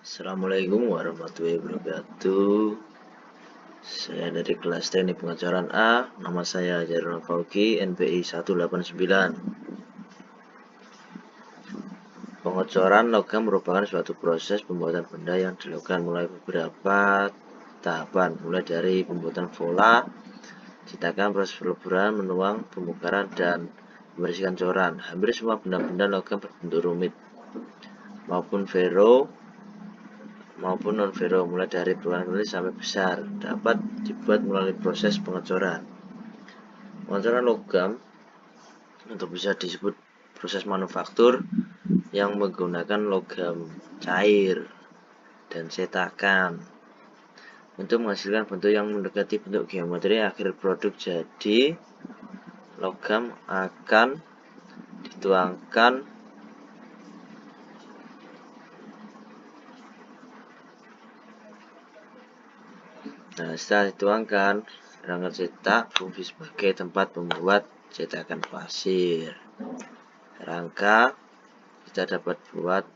Assalamualaikum warahmatullahi wabarakatuh. Saya dari kelas teknik pengecoran A. Nama saya Jarun Fauki, NPI 189. Pengecoran logam merupakan suatu proses pembuatan benda yang dilakukan mulai beberapa tahapan, mulai dari pembuatan pola, cetakan, proses peleburan, menuang, pembukaran, dan membersihkan coran. Hampir semua benda-benda logam berbentuk rumit maupun non-vero, mulai dari berukuran kecil sampai besar, dapat dibuat melalui proses pengecoran. Pengecoran logam untuk bisa disebut proses manufaktur yang menggunakan logam cair dan cetakan untuk menghasilkan bentuk yang mendekati bentuk geometri akhir produk. Jadi logam akan dituangkan setelah dituangkan, rangka cetak fungsi sebagai tempat membuat cetakan pasir. Rangka kita dapat buat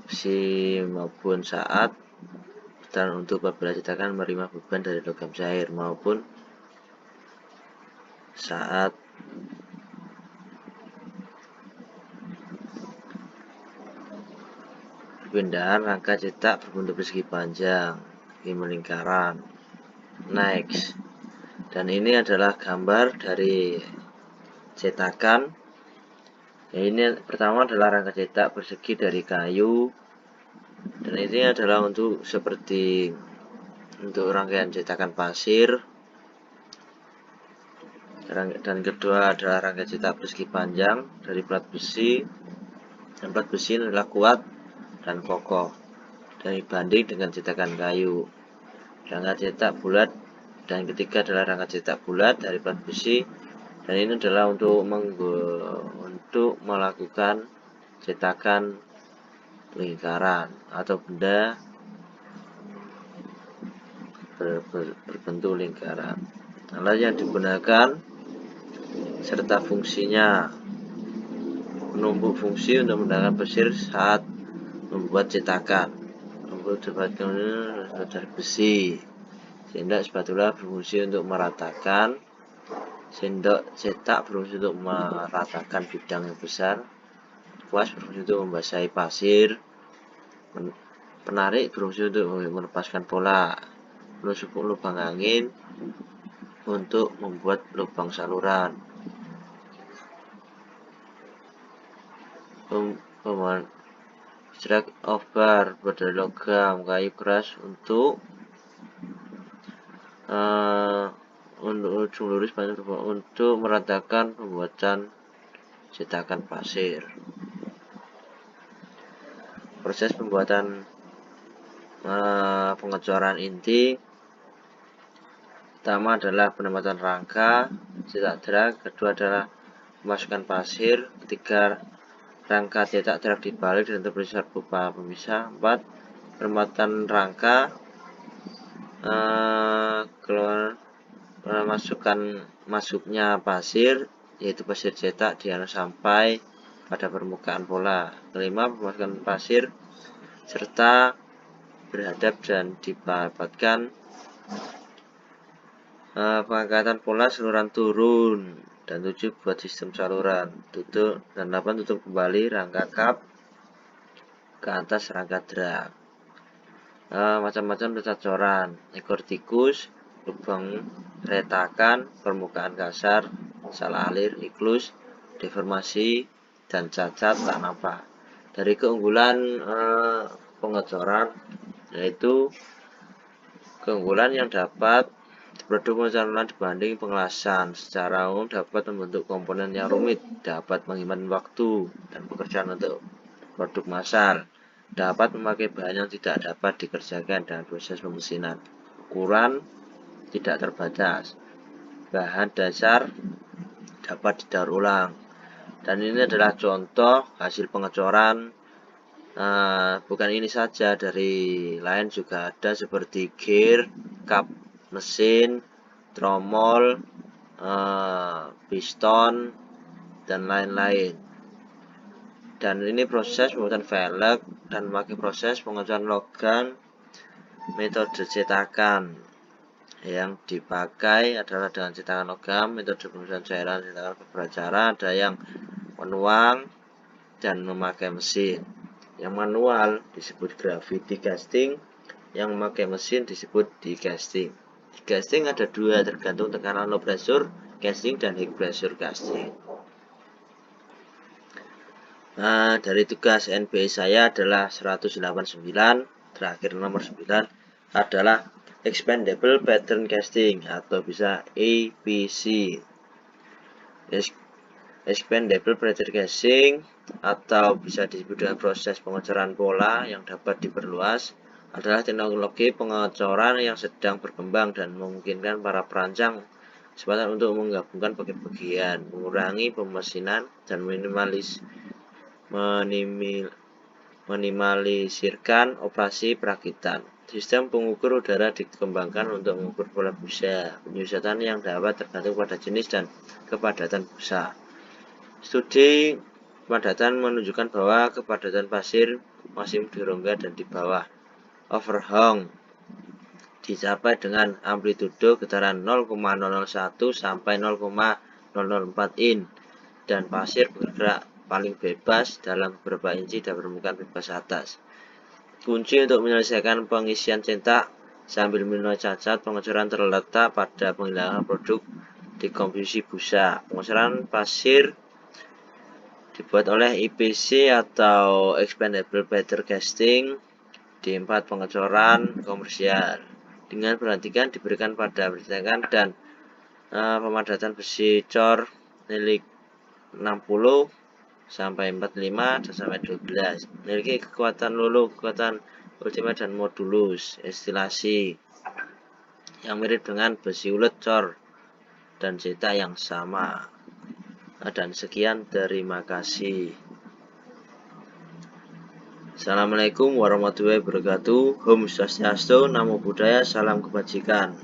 besi maupun saat dan untuk apabila cetakan menerima beban dari logam cair maupun saat perpindahan rangka cetak berbentuk persegi panjang melingkaran. Next, dan ini adalah gambar dari cetakan. Ini pertama adalah rangka cetak persegi dari kayu, dan ini adalah untuk rangkaian cetakan pasir. Dan kedua adalah rangka cetak persegi panjang dari plat besi, dan plat besi adalah kuat dan kokoh dan dibanding dengan cetakan kayu. Rangka cetak bulat, dan ketiga adalah rangka cetak bulat dari plat besi, dan ini adalah untuk melakukan cetakan lingkaran atau benda berbentuk lingkaran. Alat yang digunakan serta fungsinya: penumbuk fungsi untuk menggunakan pasir saat membuat cetakan, dari besi. Sendok spatula berfungsi untuk meratakan, sendok cetak berfungsi untuk meratakan bidang yang besar, kuas berfungsi untuk membasahi pasir, penarik berfungsi untuk melepaskan pola, penusuk lubang angin untuk membuat lubang saluran, strike of bar dari logam kayu keras untuk ujung lurus untuk meratakan pembuatan cetakan pasir. Proses pembuatan pengecoran inti: pertama adalah penempatan rangka cetak drag, kedua adalah memasukkan pasir, ketiga rangka cetak drag dibalik dan terpisah berupa pemisah, 4 penempatan rangka masuknya pasir, yaitu pasir cetak dianus sampai pada permukaan pola, kelima pemasukan pasir serta berhadap dan didapatkan pengangkatan pola saluran turun, dan 7 buat sistem saluran, tutup, dan 8 tutup kembali rangka kap ke atas rangka drag. Macam-macam letak coran: ekor tikus, lubang retakan, permukaan kasar, salah alir, iklus, deformasi, dan cacat tak nampak. Dari keunggulan pengecoran, yaitu keunggulan yang dapat produk pengecoran dibanding pengelasan. Secara umum dapat membentuk komponen yang rumit, dapat menghemat waktu dan pekerjaan untuk produk massal, dapat memakai bahan yang tidak dapat dikerjakan dengan proses pemesinan, ukuran tidak terbatas, bahan dasar dapat didaur ulang. Dan ini adalah contoh hasil pengecoran. Bukan ini saja, dari lain juga ada seperti gear, kap mesin, tromol, piston, dan lain-lain. Dan ini proses pembuatan velg dan memakai proses pengecoran logam metode cetakan. Yang dipakai adalah dengan cetakan logam, metode pembuatan cairan cetakan beberapa cara, ada yang manual dan memakai mesin. Yang manual disebut gravity casting, yang memakai mesin disebut die-casting. Die-casting ada dua, tergantung tekanan low pressure casting dan high pressure casting. Nah, dari tugas NBI saya adalah 189, terakhir nomor 9 adalah Expandable Pattern Casting atau bisa EPC. Expandable Pattern Casting atau bisa disebut dengan proses pengecoran pola yang dapat diperluas adalah teknologi pengecoran yang sedang berkembang dan memungkinkan para perancang kesempatan untuk menggabungkan bagian-bagian, mengurangi pemesinan dan minimalisirkan operasi perakitan. Sistem pengukur udara dikembangkan untuk mengukur pola busa. Penyusutan yang dapat tergantung pada jenis dan kepadatan busa. Studi kepadatan menunjukkan bahwa kepadatan pasir masih di rongga dan di bawah overhang dicapai dengan amplitudo getaran 0,001 sampai 0,004 in dan pasir bergerak paling bebas dalam beberapa inci dari permukaan bebas atas. Kunci untuk menyelesaikan pengisian cetak sambil menilai cacat pengecoran terletak pada penghilangan produk di komposisi busa. Pengecoran pasir dibuat oleh EPC atau Expandable Pattern Casting di 4 pengecoran komersial dengan perhatikan diberikan pada percetakan dan pemadatan besi cor milik 60 sampai 45 dan sampai 12, memiliki kekuatan lulu, kekuatan ultimate dan modulus estilasi yang mirip dengan besi ulet cor dan cetak yang sama. Dan sekian, terima kasih. Assalamualaikum warahmatullahi wabarakatuh. Om Swastiastu, Namo Buddhaya, salam kebajikan.